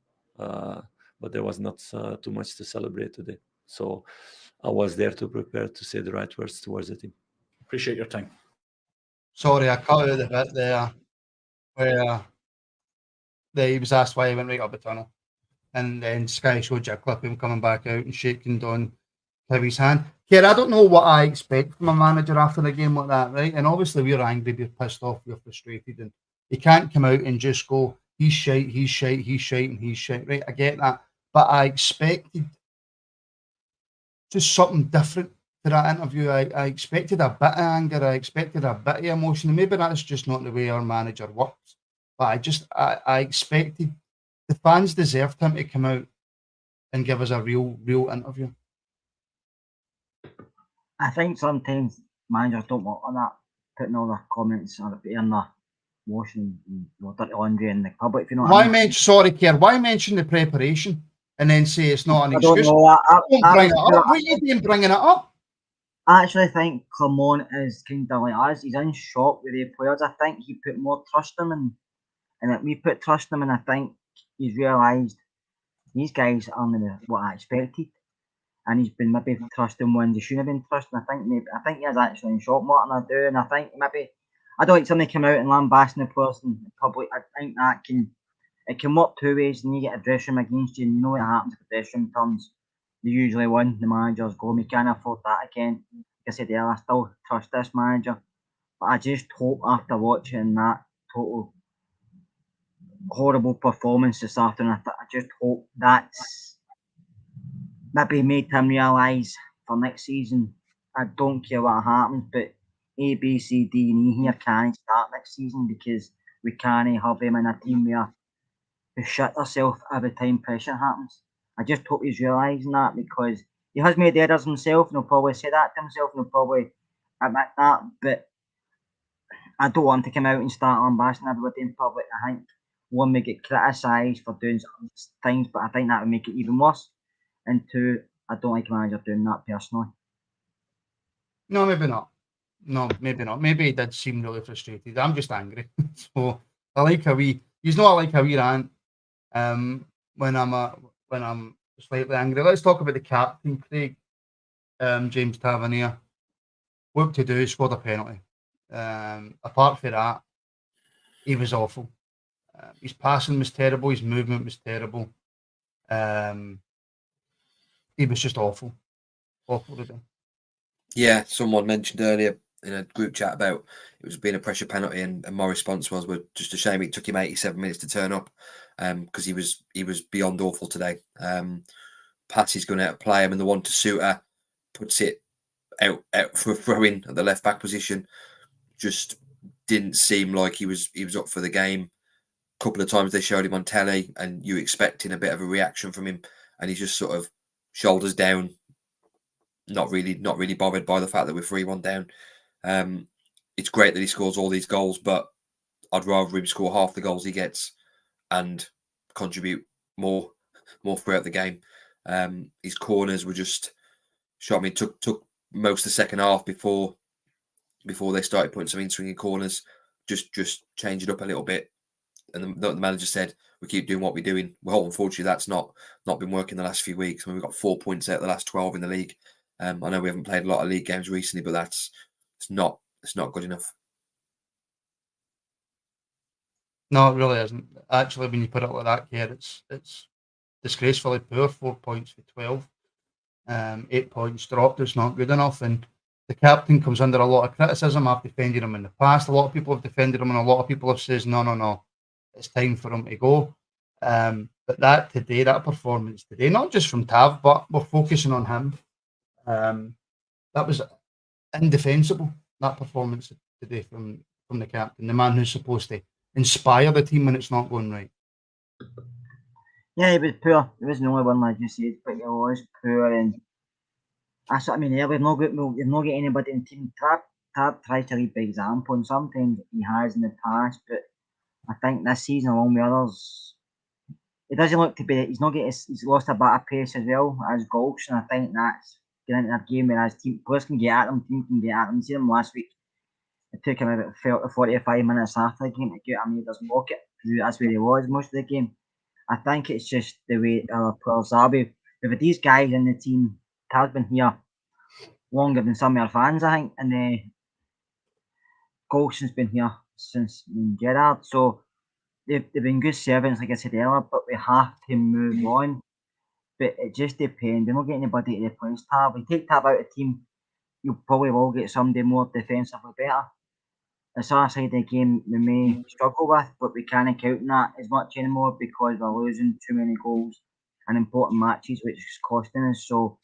But there was not too much to celebrate today. So I was there to prepare to say the right words towards the team. Appreciate your time. Sorry, I cut out the bit there where that he was asked why he went right up the tunnel. And then Sky showed you a clip of him coming back out and shaking Don Cowy's hand. Kerr, I don't know what I expect from a manager after a game like that, right? And obviously we're angry, we're pissed off, we're frustrated, and he can't come out and just go, he's shite, he's shite, he's shite, and he's shite, right? I get that. But I expected just something different to that interview. I expected a bit of anger, I expected a bit of emotion. And maybe that's just not the way our manager works. But I expected the fans deserved him to come out and give us a real interview. I think sometimes managers don't want that, putting all their comments or putting their washing dirty laundry in the public, if you know what I mean. Sorry, Kerr, why mention the preparation and then say it's not an excuse? I don't know. Don't bring it up. What are you doing bringing it up? I actually think Clermont is kind of like us. He's in shock with the players. I think he put more trust in them, and we put trust in him, and I think he's realised these guys aren't what I expected. And he's been maybe trusting ones he shouldn't have been trusting. I think he is actually in shock, Martin. I do, and I think maybe I don't like somebody come out and lambasting the players in public. I think that can work two ways. And you get a dressing room against you, and you know what happens if the dressing room turns. You usually win. The managers go, we can't afford that again. Like I said earlier, I still trust this manager, but I just hope after watching that total horrible performance this afternoon, I just hope that's maybe made him realise for next season, I don't care what happens, but A, B, C, D, and E here can't start next season because we can't have him in a team where we shit ourselves every time pressure happens. I just hope he's realising that because he has made errors himself and he'll probably say that to himself and he'll probably admit that, but I don't want him to come out and start lambasting everybody in public. I think one, we get criticised for doing things, but I think that would make it even worse. And two, I don't like a manager doing that personally. No, maybe not. No, maybe not. Maybe he did seem really frustrated. I'm just angry. So I like how he's not like how we rant when I'm slightly angry. Let's talk about the captain, Craig. James Tavernier. What to do? Scored a penalty. Apart from that, he was awful. His passing was terrible. His movement was terrible. He was just awful. Awful today. Yeah, someone mentioned earlier in a group chat about it was being a pressure penalty, and my response was, "Well, just a shame it took him 87 minutes to turn up, because he was beyond awful today. Patsy's going out to play him, and the one to Suter puts it out for a throw in at the left back position. Just didn't seem like he was up for the game. A couple of times they showed him on telly, and you expecting a bit of a reaction from him, and he's just sort of shoulders down, not really bothered by the fact that we're 3-1 down. It's great that he scores all these goals, but I'd rather him score half the goals he gets and contribute more throughout the game. His corners were just shot. I mean, took most of the second half before they started putting some in-swinging corners, just change it up a little bit. And the manager said, we keep doing what we're doing. Well, unfortunately, that's not been working the last few weeks. I mean, we've got 4 points out of the last 12 in the league. I know we haven't played a lot of league games recently, but it's not good enough. No, it really isn't. Actually, when you put it like that, yeah, it's disgracefully poor. 4 points for 12. 8 points dropped. It's not good enough. And the captain comes under a lot of criticism. I've defended him in the past. A lot of people have defended him, and a lot of people have said, no, it's time for him to go. But that performance today, not just from Tav, but we're focusing on him. That was indefensible, that performance today from the captain, the man who's supposed to inspire the team when it's not going right. Yeah, he was poor. He wasn't the only one, like you said, but he was poor. And that's what I mean. Yeah, we've not got anybody in the team. Tab tries to lead by example, and sometimes he has in the past, but I think this season, along with others, it doesn't look to be. He's lost a bit of pace as well as goals, and I think that's getting into a game where his team players can get at him, team can get at him. You see him last week. It took him about 45 minutes after the game to get him. He doesn't walk it. That's where he was most of the game. I think it's just the way our players are. With these guys in the team, Tav's been here longer than some of our fans, I think, and Golson's been here since Gerrard. So they've been good servants, like I said earlier, but we have to move on. But it just depends. We don't get anybody to replace Tav. We take Tav out of the team, you probably will get somebody more defensively better. It's our side of the game we may struggle with, but we can't count on that as much anymore because we're losing too many goals in important matches, which is costing us. So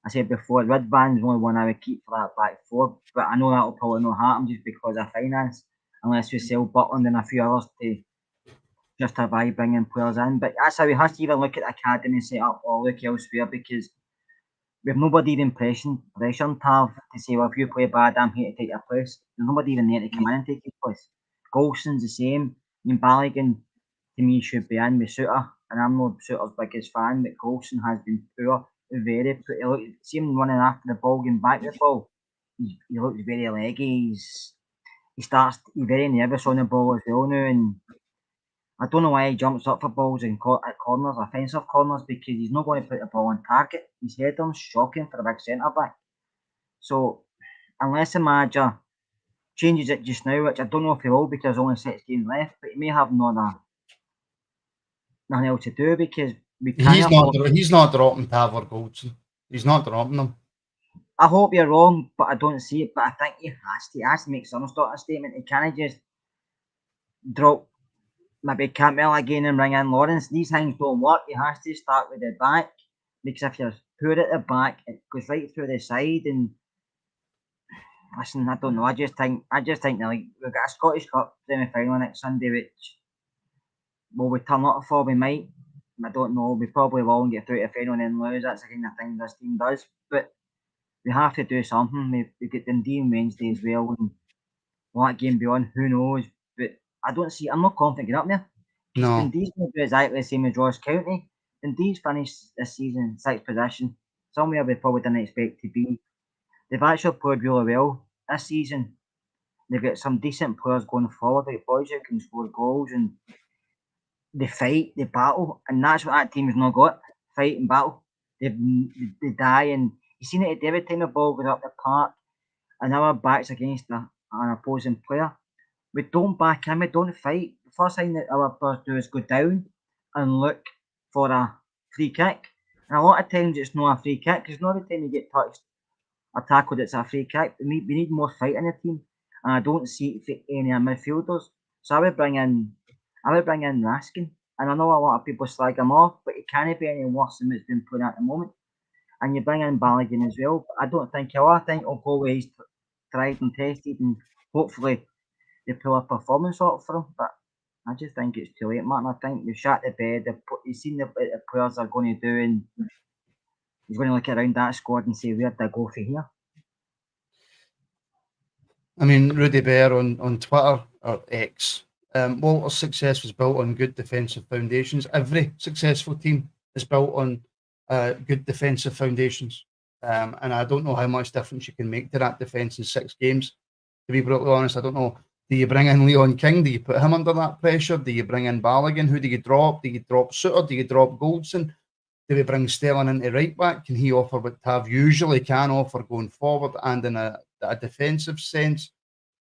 I said before, Ridvan's only one I would keep for that back four, but I know that'll probably not happen just because of finance, unless we sell Butland and a few others to justify bringing players in. But that's how we have to even look at the academy set up or look elsewhere because we have nobody even pressuring Tav to say, well, if you play bad, I'm here to take your place. There's nobody even there to come in and take his place. Golson's the same. I mean, Balogun, to me, should be in with Suter, and I'm not Suter's biggest fan, but Golson has been poor, very poor. See him running after the ball, getting back the ball. He looks very leggy. He's very nervous on the ball as well now, and I don't know why he jumps up for balls at corners, offensive corners, because he's not going to put the ball on target. His header's shocking for a big centre back. So, unless the manager changes it just now, which I don't know if he will because there's only 6 games left, but he may have nothing else to do because we can't. He's not dropping Tav or Goldson. He's not dropping them. I hope you're wrong, but I don't see it. But I think he has to make some sort of statement. He can't just drop maybe Campbell again and bring in Lawrence. These things don't work. He has to start with the back because if you're poor at the back, it goes right through the side. And listen, I don't know. I just think we've got a Scottish Cup semi-final next Sunday, which will we turn up for? We might. I don't know. We probably will and get through to the final and then lose. That's the kind of thing this team does. But we have to do something. We get Dundee on Wednesday as well, and will that game be on? Who knows? But I'm not confident getting up there. No. Dundee's going to do exactly the same as Ross County. Dundee's finished this season 6th position, somewhere we probably didn't expect to be. They've actually played really well this season. They've got some decent players going forward, like boys who can score goals and they fight, they battle, and that's what that team has not got. Fight and battle. They die, and you've seen it every time the ball goes up the park and our backs against an opposing player. We don't back in, we don't fight. The first thing that our players do is go down and look for a free kick. And a lot of times it's not a free kick because not every time you get touched or tackled it's a free kick. We need more fight in the team, and I don't see it for any of midfielders. So I would bring in Raskin, and I know a lot of people slag him off, but he can't be any worse than what's been put at the moment. And you bring in Balogun as well. But I don't think I think he'll go where he's tried and tested, and hopefully they pull a performance out for him. But I just think it's too late, Martin. I think they've shot the bed. He's seen what the players are going to do, and he's going to look around that squad and say, where'd I go for here? I mean, Rudy Bear on Twitter or X. Walter's success was built on good defensive foundations. Every successful team is built on good defensive foundations. And I don't know how much difference you can make to that defence in 6 games. To be brutally honest, I don't know. Do you bring in Leon King? Do you put him under that pressure? Do you bring in Balogun? Who do you drop? Do you drop Suter? Do you drop Goldson? Do we bring Sterling into right back? Can he offer what Tav usually can offer going forward and in a defensive sense?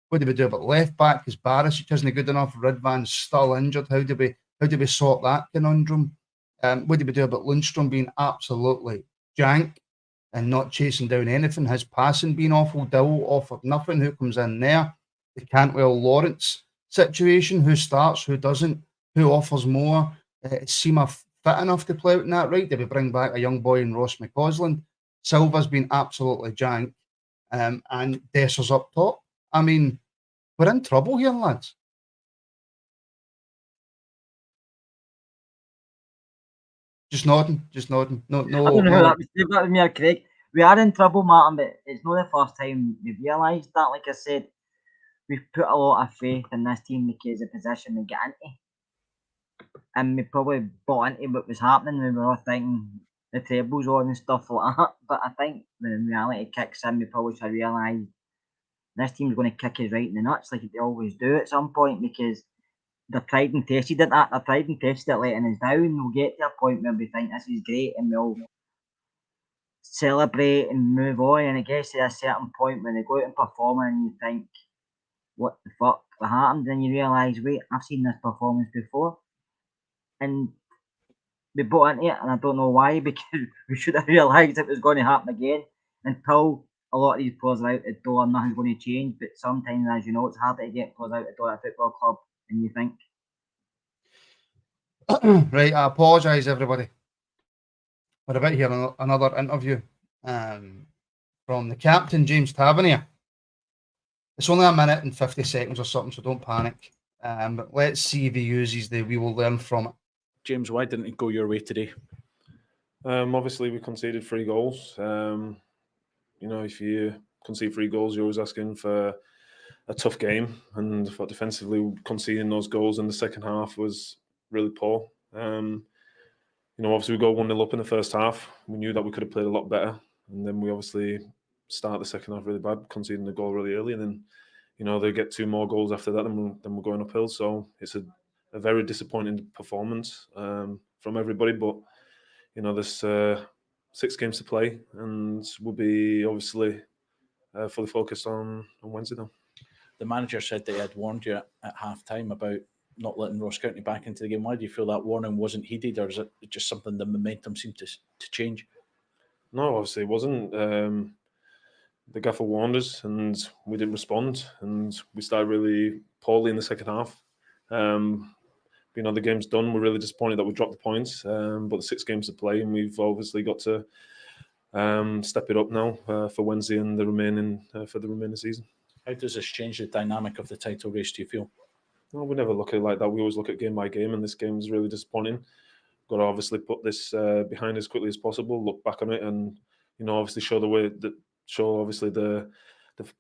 What do we do about left back? Because Barisic isn't good enough. Ridvan's still injured. How do we sort that conundrum? What do we do about Lundstrom being absolutely jank and not chasing down anything? His passing being awful. Dill offered nothing. Who comes in there? The Cantwell Lawrence situation. Who starts? Who doesn't? Who offers more? Seema fit enough to play out in that right? Did we bring back a young boy in Ross McCausland? Silva's been absolutely jank. And Desser's up top. I mean, we're in trouble here, lads. Just nodding. No. I don't know. That was me or Craig. We are in trouble, Martin, but it's not the first time we've realised that. Like I said, we've put a lot of faith in this team because of the position we get into. And we probably bought into what was happening when we were all thinking the trebles on and stuff like that. But I think when reality kicks in, we probably should realise this team's going to kick us right in the nuts like they always do at some point because they're tried and tested at that. They're tried and tested at letting us down. We'll get to a point where we think this is great and we'll celebrate and move on. And it gets to a certain point when they go out and perform and you think, what the fuck happened, and you realise, wait, I've seen this performance before, and we bought into it, and I don't know why, because we should have realised it was going to happen again. Until a lot of these players are out the door, nothing's going to change. But sometimes, as you know, it's harder to get players out the door at a football club than you think. Right, I apologise, everybody. We're about to hear another interview from the captain, James Tavernier. It's only a minute and 50 seconds or something, so don't panic. But let's see if he uses the "we will learn from it." James, why didn't it go your way today? Obviously, we conceded 3 goals. If you concede 3 goals, you're always asking for a tough game. And for defensively, conceding those goals in the second half was really poor. Obviously, we got 1-0 up in the first half. We knew that we could have played a lot better. And then we obviously start the second half really bad, conceding the goal really early. And then, they get 2 more goals after that, and then we're going uphill. So it's a very disappointing performance from everybody. But, there's 6 games to play, and we'll be obviously fully focused on Wednesday now. The manager said they had warned you at half-time about not letting Ross County back into the game. Why do you feel that warning wasn't heeded, or is it just something the momentum seemed to change? No, obviously it wasn't. The gaffer warned us, and we didn't respond, and we started really poorly in the second half. The game's done. We're really disappointed that we dropped the points, but the 6 games to play, and we've obviously got to step it up now for Wednesday and the remaining season. How does this change the dynamic of the title race, do you feel? No, we never look at it like that. We always look at game by game, and this game is really disappointing. Got to obviously put this behind as quickly as possible, look back on it, and obviously show the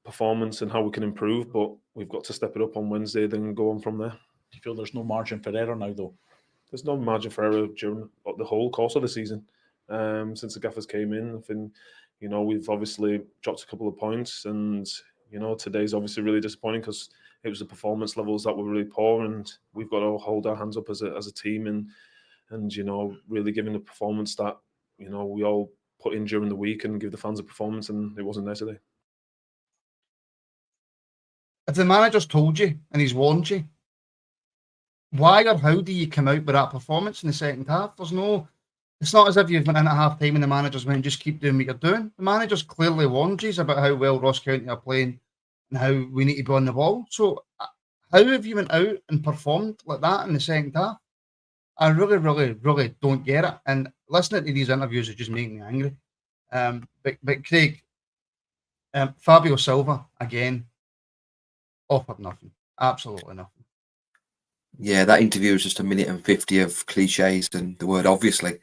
performance and how we can improve. But we've got to step it up on Wednesday, then go on from there. Do you feel there's no margin for error now, though? There's no margin for error during the whole course of the season. Since the gaffers came in, I think we've obviously dropped a couple of points, and today's obviously really disappointing because it was the performance levels that were really poor, and we've got to hold our hands up as a team and really giving the performance that we all put in during the week and give the fans a performance, and it wasn't there today. If the manager's told you and he's warned you, why or how do you come out with that performance in the second half? It's not as if you've been in at half time and the manager's went, just keep doing what you're doing. The manager's clearly warned you about how well Ross County are playing and how we need to be on the ball. So how have you went out and performed like that in the second half? I really, really, really don't get it. And listening to these interviews is just making me angry. But Craig, Fabio Silva, again, offered nothing. Absolutely nothing. Yeah, that interview was just 1:50 of cliches and the word obviously.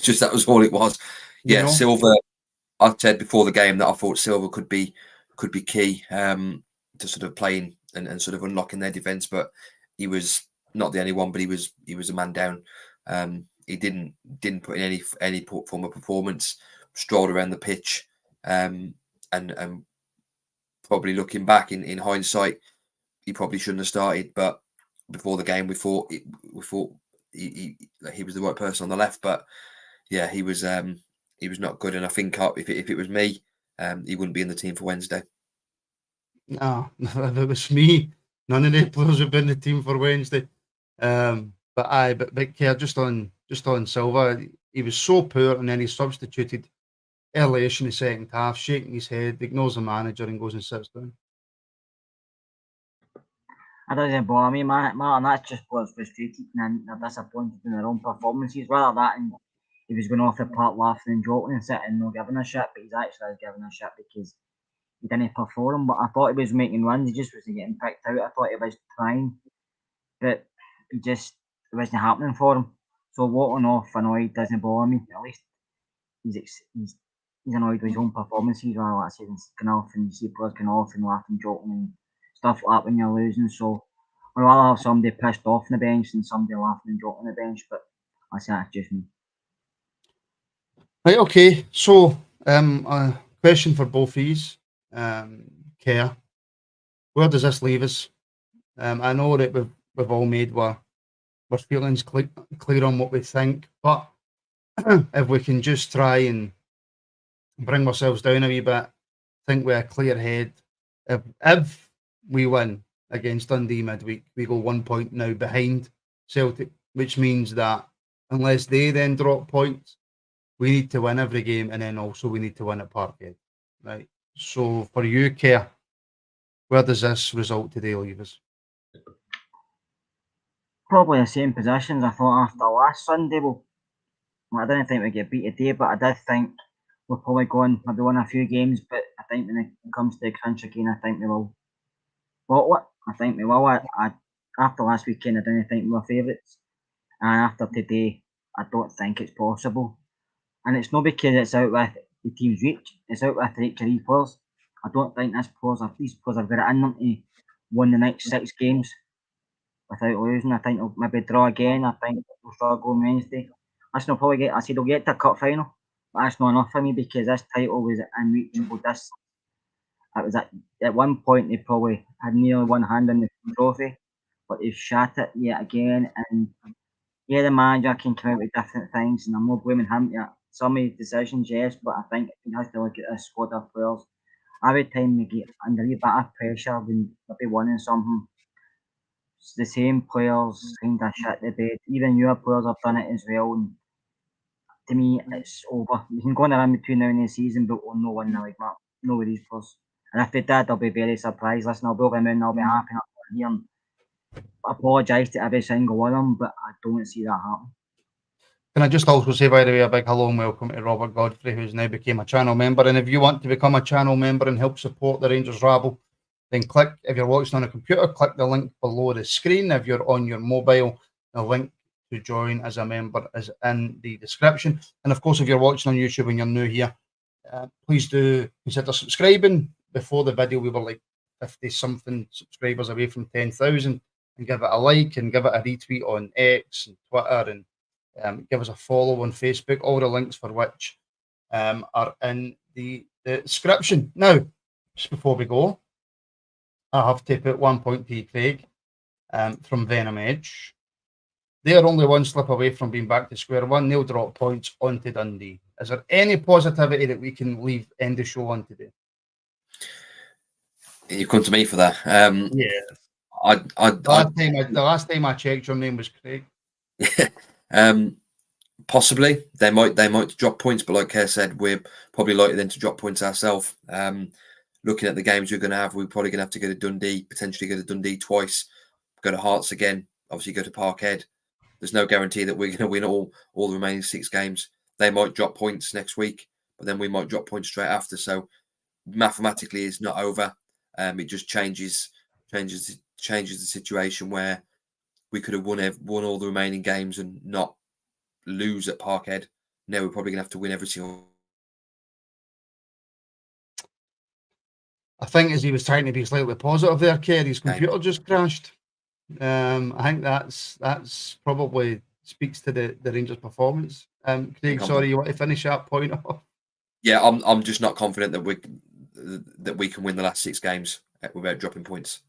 Just that was all it was. Yeah, Silva, I said before the game that I thought Silva could be key to sort of playing and sort of unlocking their defence, but he was not the only one, but he was a man down. He didn't put in any form of performance, strolled around the pitch, and probably looking back in hindsight, he probably shouldn't have started. But before the game, we thought he was the right person on the left. But yeah, he was not good. And I think if it was me, he wouldn't be in the team for Wednesday. No, if it was me, none of the players would be in the team for Wednesday. But Kerr, just on Silva, he was so poor, and then he substituted early-ish in the second half, shaking his head, ignores the manager, and goes and sits down. I doesn't bother me, Martin. That's just players frustrated and they're disappointed in their own performances. Rather that, and he was going off the park laughing and joking and sitting and not giving a shit, but he's actually giving a shit because he didn't perform. But I thought he was making runs, he just wasn't getting picked out. I thought he was trying, but it wasn't happening for him. So walking off annoyed doesn't bother me. At least he's annoyed with his own performances. Rather like saying going off and you see players going off and laughing, joking and stuff like that when you're losing. So I'd rather have somebody pissed off on the bench than somebody laughing and joking on the bench. But I say that's just me. Right, okay. So a question for both of you. Kerr, where does this leave us? I know that we've all made our feelings clear on what we think, but if we can just try and bring ourselves down a wee bit, think with a clear head, if we win against Dundee midweek, we go 1 point now behind Celtic, which means that unless they then drop points, we need to win every game, and then also we need to win at Parkhead. Right. So for you, Kerr, where does this result today leave us? Probably the same positions. I thought after last Sunday, I didn't think we'd get beat today, but I did think we're probably going maybe win a few games. But I think when it comes to the crunch again, I think we will. Well, I think we will. After last weekend, I didn't think we were favourites, and after today, I don't think it's possible. And it's not because it's out with the team's reach; it's out with the reach of these players. I don't think these players have got it in them to win the next 6 games without losing. I think they'll maybe draw again. I think they'll struggle on Wednesday. They'll probably get. I said they'll get to a cup final, but that's not enough for me because this title was unreachable. It was at one point they probably had nearly one hand on the trophy, but they've shat it yet again. And yeah, the manager can come out with different things, and I'm not blaming him yet. Some of his decisions, yes, but I think he has to look at this squad of players. Every time we get under a bit of pressure when we'll be winning something, the same players kind of shit the bed. Even newer players have done it as well. And to me, it's over. We can go on around between now and the season, but we'll not win the league, Mark. No with these players. And if they did, I'll be very surprised. Listen, I'll be over the moon. I'll be happy up here and apologise to every single one of them, but I don't see that happen. Can I just also say, by the way, a big hello and welcome to Robert Godfrey, who's now became a channel member. And if you want to become a channel member and help support the Rangers Rabble, then click, if you're watching on a computer, click the link below the screen. If you're on your mobile, the link to join as a member is in the description. And of course, if you're watching on YouTube and you're new here, please do consider subscribing. Before the video, we were like 50-something subscribers away from 10,000. And give it a like and give it a retweet on X and Twitter, and give us a follow on Facebook. All the links for which are in the description. Now, just before we go, I have to put 1 point to Craig from Venom Edge. They are only one slip away from being back to square one. They'll drop points onto Dundee. Is there any positivity that we can leave end the show on today? You come to me for that. Yeah. The last time I checked, your name was Craig. Possibly they might drop points, but like Kerr said, we're probably likely then to drop points ourselves. Looking at the games we're going to have, we're probably going to have to go to Dundee, potentially go to Dundee twice, go to Hearts again, obviously go to Parkhead. There's no guarantee that we're going to win all the remaining 6 games. They might drop points next week, but then we might drop points straight after. So mathematically, it's not over. It just changes the situation where we could have won all the remaining games and not lose at Parkhead. Now we're probably going to have to win every single. I think as he was trying to be slightly positive there, Kerr, his computer just crashed. I think that's probably speaks to the Rangers' performance. Craig, sorry, you want to finish that point off? Yeah, I'm just not confident that we can win the last 6 games without dropping points.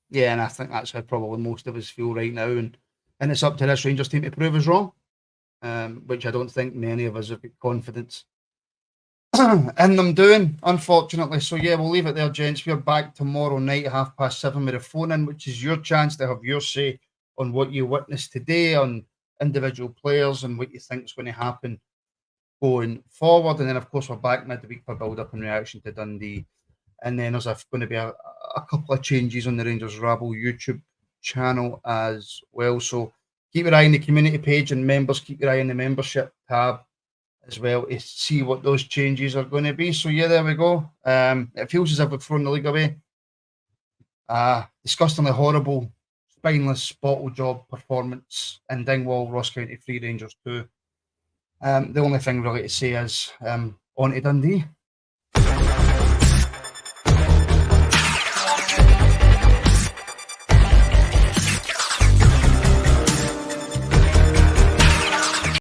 Yeah, and I think that's how probably most of us feel right now, and it's up to this Rangers team to prove us wrong, which I don't think many of us have got confidence in them doing, unfortunately. So yeah, we'll leave it there, gents. We're back tomorrow night at 7:30 with a phone in, which is your chance to have your say on what you witnessed today, on individual players and what you think is going to happen going forward. And then of course we're back midweek for build up and reaction to Dundee. And then there's going to be a couple of changes on the Rangers Rabble YouTube channel as well. So keep your eye on the community page, and members, keep your eye on the membership tab as well to see what those changes are going to be. So yeah, there we go. It feels as if we've thrown the league away. Disgustingly horrible, spineless bottle job performance in Dingwall, Ross County 3, Rangers 2. The only thing really to say is on to Dundee.